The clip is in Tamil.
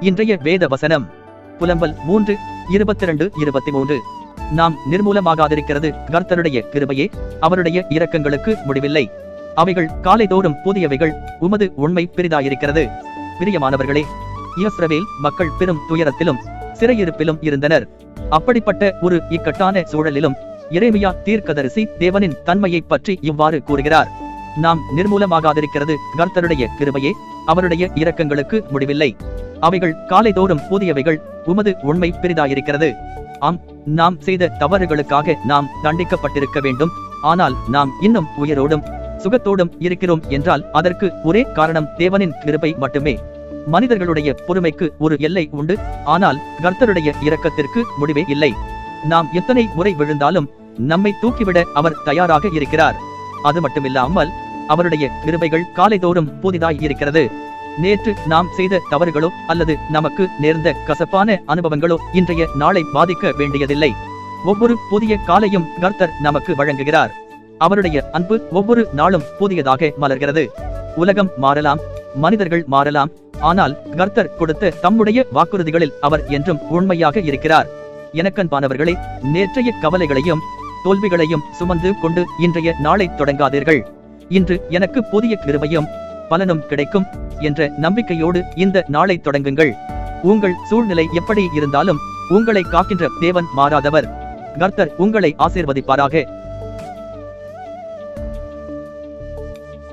இன்றைய வேத வசனம் புலம்பல் 3:22-23. நாம் நிர்மூலமாகாதிருக்கிறது கர்த்தருடைய கிருபையே, அவருடைய இரக்கங்களுக்கு முடிவில்லை. அவைகள் காலைதோறும் புதியவைகள், உமது உண்மை பெரிதாயிருக்கிறது. பிரியமானவர்களே, இஸ்ரவேல் மக்கள் பெரும் துயரத்திலும் சிறையிருப்பிலும் இருந்தனர். அப்படிப்பட்ட ஒரு இக்கட்டான சூழலிலும் எரேமியா தீர்க்கதரிசி தேவனின் தன்மையை பற்றி இவ்வாறு கூறுகிறார். நாம் நிர்மூலமாகாதிருக்கிறது கர்த்தருடைய கிருபையே, அவருடைய இரக்கங்களுக்கு முடிவில்லை. அவைகள் காலைதோறும் புதியவைகள், உமது உண்மை பெரிதாயிருக்கிறது. ஆம், நாம் செய்த தவறுகளுக்காக நாம் தண்டிக்கப்பட்டிருக்க வேண்டும். ஆனால் நாம் இன்னும் உயிரோடும் சுகத்தோடும் இருக்கிறோம் என்றால் அதற்கு ஒரே காரணம் தேவனின் கிருபை மட்டுமே. மனிதர்களுடைய பொறுமைக்கு ஒரு எல்லை உண்டு, ஆனால் கர்த்தருடைய இரக்கத்திற்கு முடிவே இல்லை. நாம் எத்தனை முறை விழுந்தாலும் நம்மை தூக்கிவிட அவர் தயாராக இருக்கிறார். அது மட்டுமில்லாமல் அவருடைய கிருபைகள் காலைதோறும் புதிதாய் இருக்கிறது. நேற்று நாம் செய்த தவறுகளோ அல்லது நமக்கு நேர்ந்த கசப்பான அனுபவங்களோ இன்றைய நாளை பாதிக்க வேண்டியதில்லை. ஒவ்வொரு புதிய காலையும் கர்த்தர் நமக்கு வழங்குகிறார். அவருடைய அன்பு ஒவ்வொரு நாளும் புதியதாக மலர்கிறது. உலகம் மாறலாம், மனிதர்கள் மாறலாம், ஆனால் கர்த்தர் கொடுத்த தம்முடைய வாக்குறுதிகளில் அவர் என்றும் உண்மையாக இருக்கிறார். எனக்கன்பானவர்களே, நேற்றைய கவலைகளையும் தோல்விகளையும் சுமந்து கொண்டு இன்றைய நாளை தொடங்காதீர்கள். இன்று எனக்கு புதிய கிருபையும் பலனும் கிடைக்கும் என்ற நம்பிக்கையோடு இந்த நாளை தொடங்குங்கள். உங்கள் சூழ்நிலை எப்படி இருந்தாலும் உங்களை காக்கின்ற தேவன் மாறாதவர். கர்த்தர் உங்களை ஆசீர்வதிப்பாராக.